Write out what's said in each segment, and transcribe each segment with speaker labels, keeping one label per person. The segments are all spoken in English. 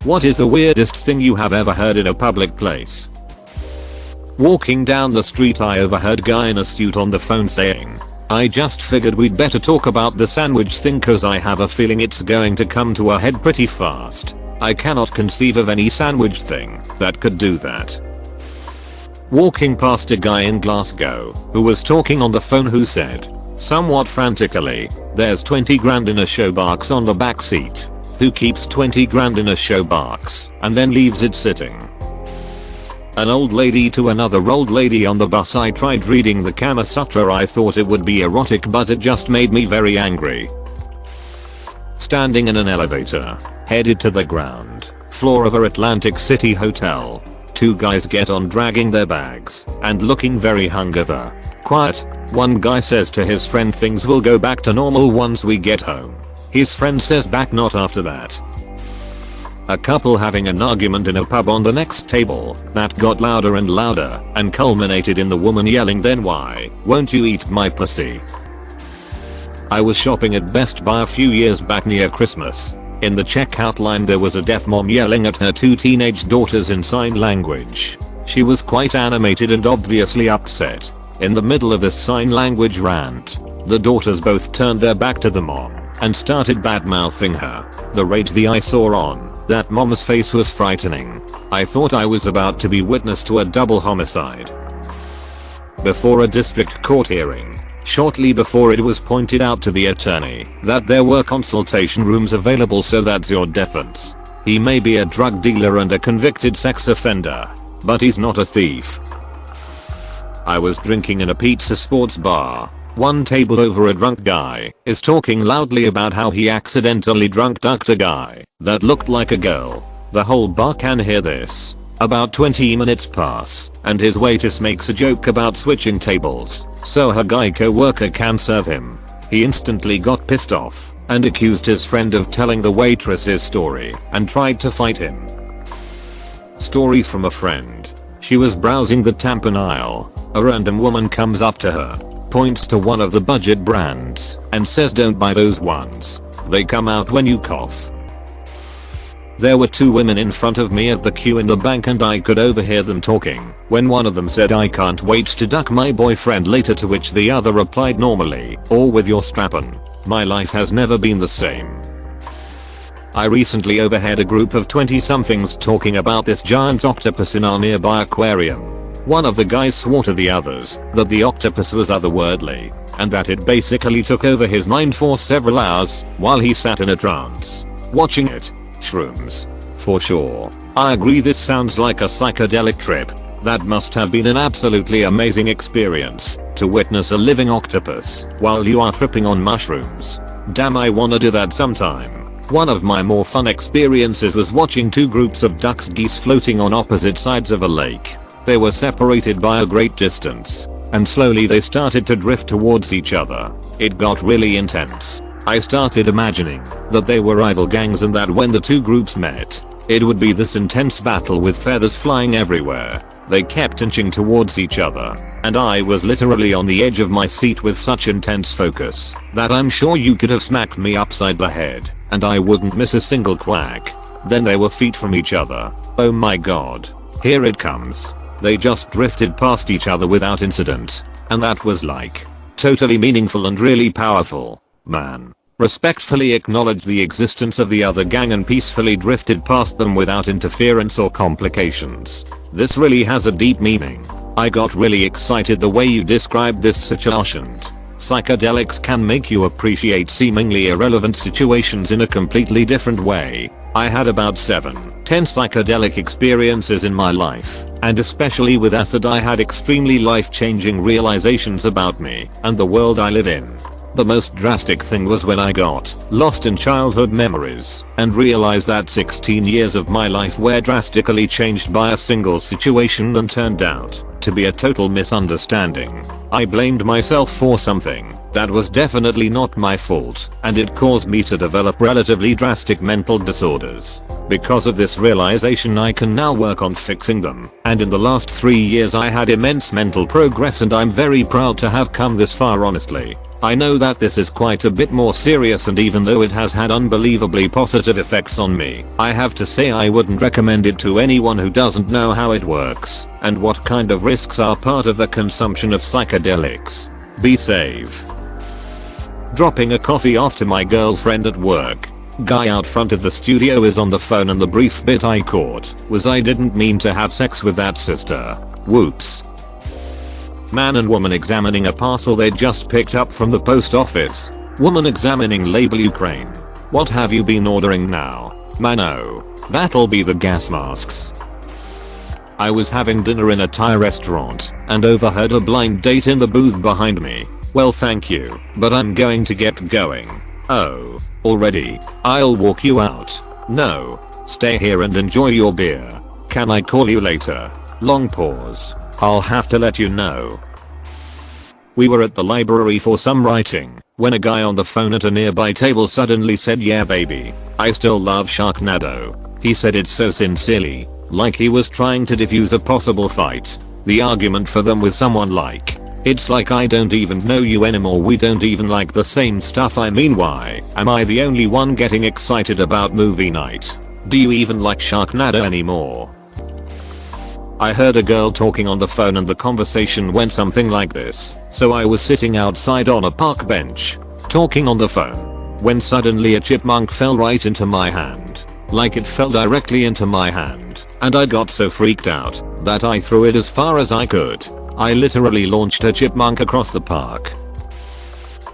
Speaker 1: What is the weirdest thing you have ever heard in a public place? Walking down the street, I overheard guy in a suit on the phone saying, "I just figured we'd better talk about the sandwich thing cause I have a feeling it's going to come to a head pretty fast. I cannot conceive of any sandwich thing that could do that." Walking past a guy in Glasgow who was talking on the phone who said, somewhat frantically, "There's 20 grand in a showbox on the back seat. Who keeps 20 grand in a showbox and then leaves it sitting?" An old lady to another old lady on the bus. I tried reading the Kama Sutra. I thought it would be erotic, but it just made me very angry. Standing in an elevator, headed to the ground floor of a Atlantic City hotel. Two guys get on dragging their bags and looking very hungover. Quiet. One guy says to his friend, "Things will go back to normal once we get home." His friend says back, "Not after that." A couple having an argument in a pub on the next table that got louder and louder and culminated in the woman yelling, "Then why won't you eat my pussy?" I was shopping at Best Buy a few years back near Christmas. In the checkout line there was a deaf mom yelling at her two teenage daughters in sign language. She was quite animated and obviously upset. In the middle of this sign language rant, the daughters both turned their back to the mom and started bad-mouthing her. The rage the eye saw on that mom's face was frightening. I thought I was about to be witness to a double homicide. Before a district court hearing, shortly before, it was pointed out to the attorney that there were consultation rooms available, so that's your defense. He may be a drug dealer and a convicted sex offender, but he's not a thief. I was drinking in a pizza sports bar. One table over, a drunk guy is talking loudly about how he accidentally drunk ducked a guy that looked like a girl. The whole bar can hear this. About 20 minutes pass and his waitress makes a joke about switching tables so her guy co-worker can serve him. He instantly got pissed off and accused his friend of telling the waitress his story and tried to fight him. Story from a friend. She was browsing the tampon aisle. A random woman comes up to her, points to one of the budget brands and says, "Don't buy those ones. They come out when you cough." There were two women in front of me at the queue in the bank and I could overhear them talking when one of them said, "I can't wait to duck my boyfriend later," to which the other replied normally, "or with your strap on. My life has never been the same." I recently overheard a group of 20-somethings talking about this giant octopus in our nearby aquarium. One of the guys swore to the others that the octopus was otherworldly and that it basically took over his mind for several hours while he sat in a trance watching it. Shrooms. For sure. I agree, this sounds like a psychedelic trip. That must have been an absolutely amazing experience to witness a living octopus while you are tripping on mushrooms. Damn, I wanna do that sometime. One of my more fun experiences was watching two groups of ducks geese floating on opposite sides of a lake. They were separated by a great distance, and slowly they started to drift towards each other. It got really intense. I started imagining that they were rival gangs and that when the two groups met, it would be this intense battle with feathers flying everywhere. They kept inching towards each other, and I was literally on the edge of my seat with such intense focus that I'm sure you could have smacked me upside the head, and I wouldn't miss a single quack. Then they were feet from each other. Oh my god. Here it comes. They just drifted past each other without incident, and that was like totally meaningful and really powerful. Man. Respectfully acknowledged the existence of the other gang and peacefully drifted past them without interference or complications. This really has a deep meaning. I got really excited the way you described this situation. Psychedelics can make you appreciate seemingly irrelevant situations in a completely different way. I had about 7-10 psychedelic experiences in my life, and especially with acid I had extremely life-changing realizations about me and the world I live in. The most drastic thing was when I got lost in childhood memories and realized that 16 years of my life were drastically changed by a single situation and turned out to be a total misunderstanding. I blamed myself for something that was definitely not my fault, and it caused me to develop relatively drastic mental disorders. Because of this realization I can now work on fixing them, and in the last 3 years I had immense mental progress and I'm very proud to have come this far honestly. I know that this is quite a bit more serious, and even though it has had unbelievably positive effects on me, I have to say I wouldn't recommend it to anyone who doesn't know how it works and what kind of risks are part of the consumption of psychedelics. Be safe. Dropping a coffee off to my girlfriend at work. Guy out front of the studio is on the phone, and the brief bit I caught was I didn't mean to have sex with that sister. Whoops. Man and woman examining a parcel they just picked up from the post office. Woman examining label Ukraine. What have you been ordering now? Man, oh, that'll be the gas masks. I was having dinner in a Thai restaurant and overheard a blind date in the booth behind me. Well, thank you, but I'm going to get going. Oh, already? I'll walk you out. No, stay here and enjoy your beer. Can I call you later? Long pause. I'll have to let you know. We were at the library for some writing when a guy on the phone at a nearby table suddenly said, "Yeah baby, I still love Sharknado." He said it so sincerely, like he was trying to defuse a possible fight. The argument for them with someone like, "It's like I don't even know you anymore, we don't even like the same stuff, I mean why am I the only one getting excited about movie night? Do you even like Sharknado anymore?" I heard a girl talking on the phone and the conversation went something like this. So I was sitting outside on a park bench, talking on the phone, when suddenly a chipmunk fell right into my hand. Like it fell directly into my hand, and I got so freaked out that I threw it as far as I could. I literally launched a chipmunk across the park.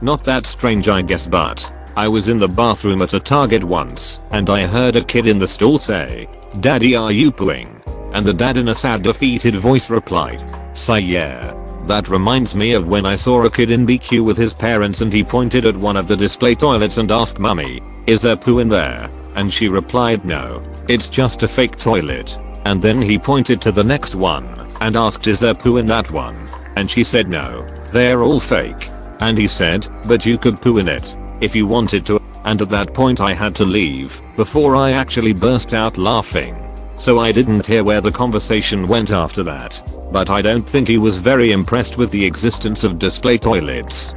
Speaker 1: Not that strange I guess, but I was in the bathroom at a Target once and I heard a kid in the stall say, "Daddy, are you pooing?" And the dad in a sad defeated voice replied, "Sigh, yeah." That reminds me of when I saw a kid in BQ with his parents and he pointed at one of the display toilets and asked Mummy, "Is there poo in there?" And she replied, "No, it's just a fake toilet." And then he pointed to the next one and asked, "Is there poo in that one?" And she said, "No, they're all fake." And he said, "But you could poo in it if you wanted to." And at that point I had to leave before I actually burst out laughing. So I didn't hear where the conversation went after that, but I don't think he was very impressed with the existence of display toilets.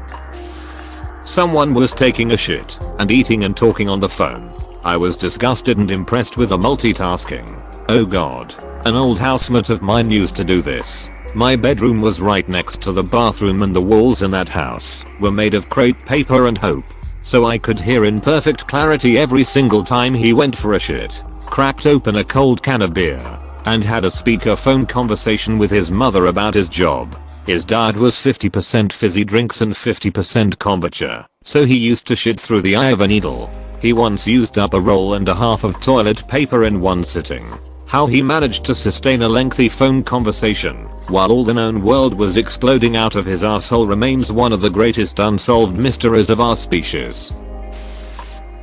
Speaker 1: Someone was taking a shit and eating and talking on the phone. I was disgusted and impressed with the multitasking. Oh god, an old housemate of mine used to do this. My bedroom was right next to the bathroom and the walls in that house were made of crepe paper and hope, so I could hear in perfect clarity every single time he went for a shit, cracked open a cold can of beer, and had a speakerphone conversation with his mother about his job. His dad was 50% fizzy drinks and 50% kombucha, so he used to shit through the eye of a needle. He once used up a roll and a half of toilet paper in one sitting. How he managed to sustain a lengthy phone conversation while all the known world was exploding out of his asshole remains one of the greatest unsolved mysteries of our species.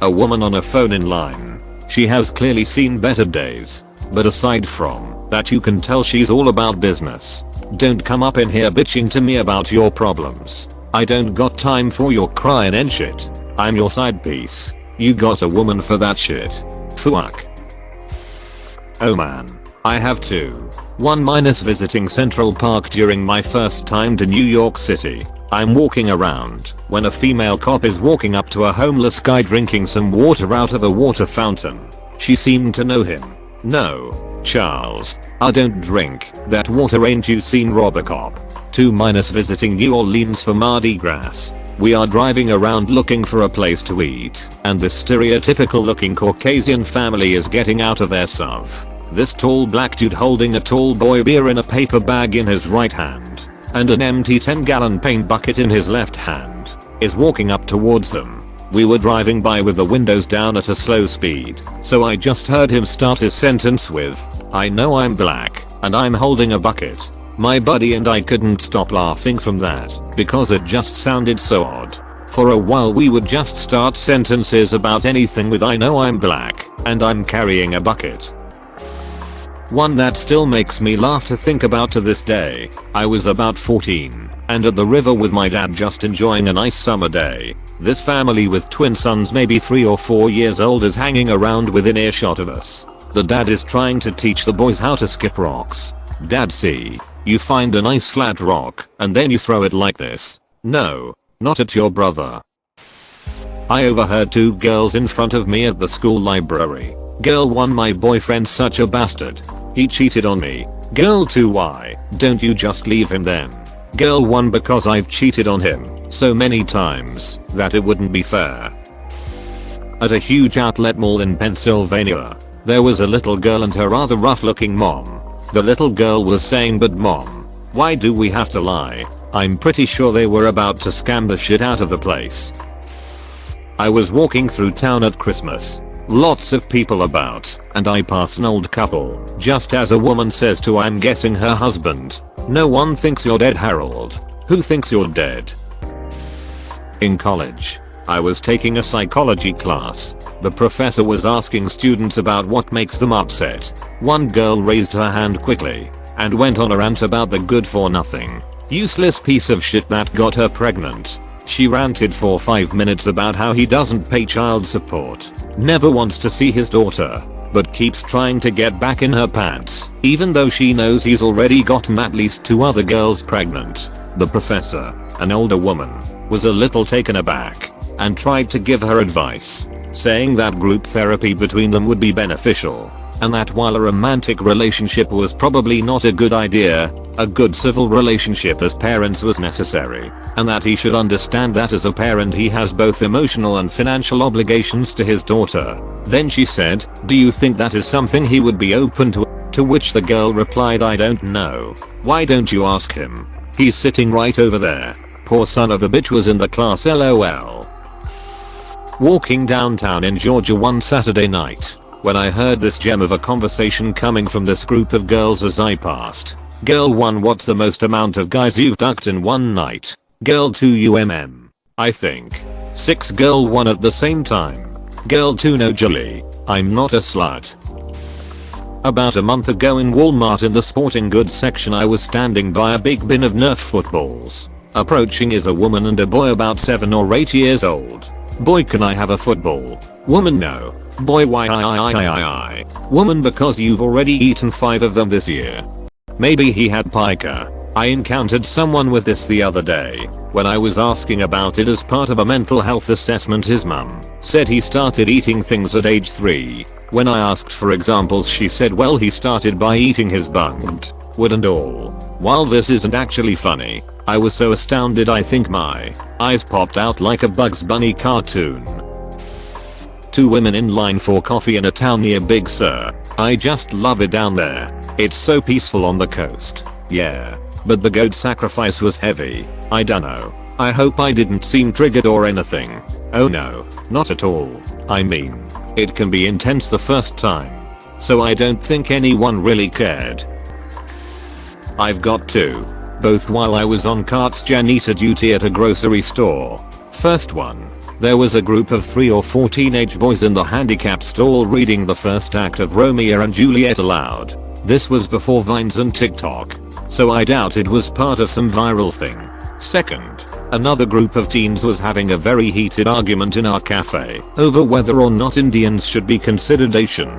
Speaker 1: A woman on a phone in line. She has clearly seen better days, but aside from that you can tell she's all about business. Don't come up in here bitching to me about your problems. I don't got time for your crying and shit. I'm your side piece. You got a woman for that shit. Fuck. Oh man, I have two. One minus visiting Central Park during my first time to New York City. I'm walking around when a female cop is walking up to a homeless guy drinking some water out of a water fountain. She seemed to know him. "No, Charles, I don't drink that water, ain't you seen Robocop?" 2 minus visiting New Orleans for Mardi Gras. We are driving around looking for a place to eat, and this stereotypical looking Caucasian family is getting out of their SUV. This tall black dude holding a tall boy beer in a paper bag in his right hand and an empty 10-gallon paint bucket in his left hand is walking up towards them. We were driving by with the windows down at a slow speed, so I just heard him start his sentence with, "I know I'm black and I'm holding a bucket." My buddy and I couldn't stop laughing from that because it just sounded so odd. For a while we would just start sentences about anything with "I know I'm black and I'm carrying a bucket." One that still makes me laugh to think about to this day. I was about 14 and at the river with my dad just enjoying a nice summer day. This family with twin sons maybe 3 or 4 years old is hanging around within earshot of us. The dad is trying to teach the boys how to skip rocks. "Dad, see, you find a nice flat rock and then you throw it like this." "No, Not at your brother. I overheard 2 girls in front of me at the school library. Girl 1, my boyfriend's such a bastard. He cheated on me. Girl 2, why don't you just leave him then? Girl 1, because I've cheated on him so many times that it wouldn't be fair. At a huge outlet mall in Pennsylvania, there was a little girl and her rather rough looking mom. The little girl was saying, but mom, why do we have to lie? I'm pretty sure they were about to scam the shit out of the place. I was walking through town at Christmas. Lots of people about, and I pass an old couple, just as a woman says to, I'm guessing, her husband, no one thinks you're dead, Harold. Who thinks you're dead? In college, I was taking a psychology class. The professor was asking students about what makes them upset. One girl raised her hand quickly and went on a rant about the good for nothing, useless piece of shit that got her pregnant. She ranted for 5 minutes about how he doesn't pay child support, never wants to see his daughter, but keeps trying to get back in her pants, even though she knows he's already gotten at least 2 other girls pregnant. The professor, an older woman, was a little taken aback and tried to give her advice, saying that group therapy between them would be beneficial, and that while a romantic relationship was probably not a good idea, a good civil relationship as parents was necessary, and that he should understand that as a parent he has both emotional and financial obligations to his daughter. Then she said, do you think that is something he would be open to? To which the girl replied, I don't know. Why don't you ask him? He's sitting right over there. Poor son of a bitch was in the class, lol. Walking downtown in Georgia one Saturday night, when I heard this gem of a conversation coming from this group of girls as I passed. Girl 1, what's the most amount of guys you've ducked in one night? Girl 2, I think 6. Girl 1 at the same time. Girl 2, no Julie, I'm not a slut. About a month ago in Walmart in the sporting goods section, I was standing by a big bin of Nerf footballs. Approaching is a woman and a boy about 7 or 8 years old. Boy, can I have a football? Woman, no. Boy, why? Woman, because you've already eaten 5 of them this year. Maybe he had pica. I encountered someone with this the other day. When I was asking about it as part of a mental health assessment, his mum said he started eating things at age 3. When I asked for examples, she said, well, he started by eating his bunged wood and all. While this isn't actually funny, I was so astounded I think my eyes popped out like a Bugs Bunny cartoon. 2 women in line for coffee in a town near Big Sur. I just love it down there. It's so peaceful on the coast. Yeah. But the goat sacrifice was heavy. I dunno. I hope I didn't seem triggered or anything. Oh no, not at all. I mean, it can be intense the first time. So I don't think anyone really cared. I've got 2. Both while I was on carts janitor duty at a grocery store. First one. There was a group of 3 or 4 teenage boys in the handicap stall reading the first act of Romeo and Juliet aloud. This was before Vines and TikTok, so I doubt it was part of some viral thing. Second, another group of teens was having a very heated argument in our cafe over whether or not Indians should be considered Asian.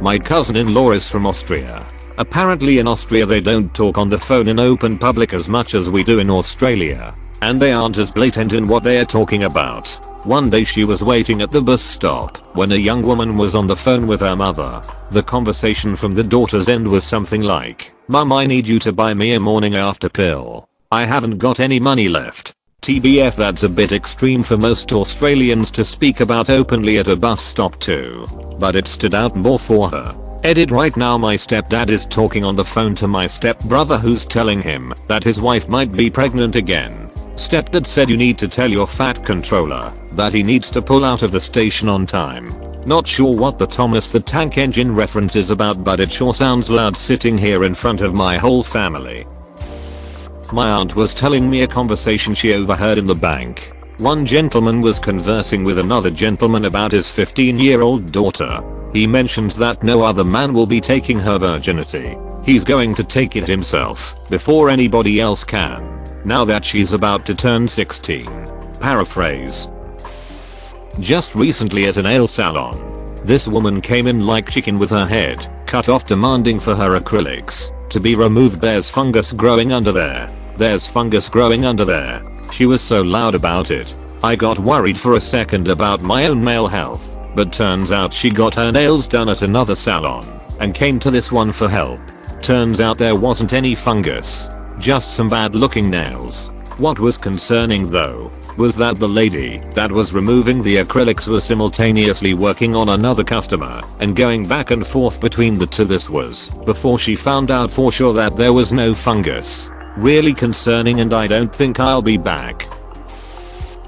Speaker 1: My cousin-in-law is from Austria. Apparently in Austria they don't talk on the phone in open public as much as we do in Australia. And they aren't as blatant in what they are talking about. One day she was waiting at the bus stop when a young woman was on the phone with her mother. The conversation from the daughter's end was something like, Mum, I need you to buy me a morning after pill. I haven't got any money left. TBF, that's a bit extreme for most Australians to speak about openly at a bus stop too. But it stood out more for her. Edit, right now my stepdad is talking on the phone to my stepbrother who's telling him that his wife might be pregnant again. Stepdad said, you need to tell your fat controller that he needs to pull out of the station on time. Not sure what the Thomas the Tank Engine reference is about, but it sure sounds loud sitting here in front of my whole family. My aunt was telling me a conversation she overheard in the bank. One gentleman was conversing with another gentleman about his 15-year-old daughter. He mentions that no other man will be taking her virginity. He's going to take it himself before anybody else can. Now that she's about to turn 16. Paraphrase. Just recently at a nail salon, this woman came in like chicken with her head cut off, demanding for her acrylics to be removed. There's fungus growing under there. There's fungus growing under there. She was so loud about it. I got worried for a second about my own male health, but turns out she got her nails done at another salon and came to this one for help. Turns out there wasn't any fungus, just some bad looking nails. What was concerning though was that the lady that was removing the acrylics was simultaneously working on another customer and going back and forth between the two. This was before she found out for sure that there was no fungus. Really concerning, and I don't think I'll be back.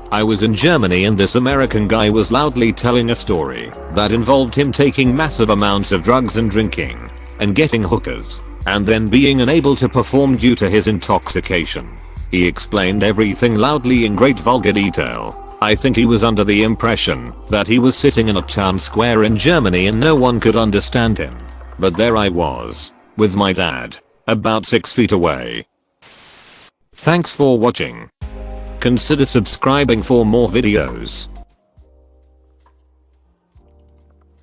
Speaker 1: I was in Germany and this American guy was loudly telling a story that involved him taking massive amounts of drugs and drinking and getting hookers and then being unable to perform due to his intoxication. He explained everything loudly in great vulgar detail. I think he was under the impression that he was sitting in a town square in Germany and no one could understand him. But there I was, with my dad, about 6 feet away. Thanks for watching. Consider subscribing for more videos.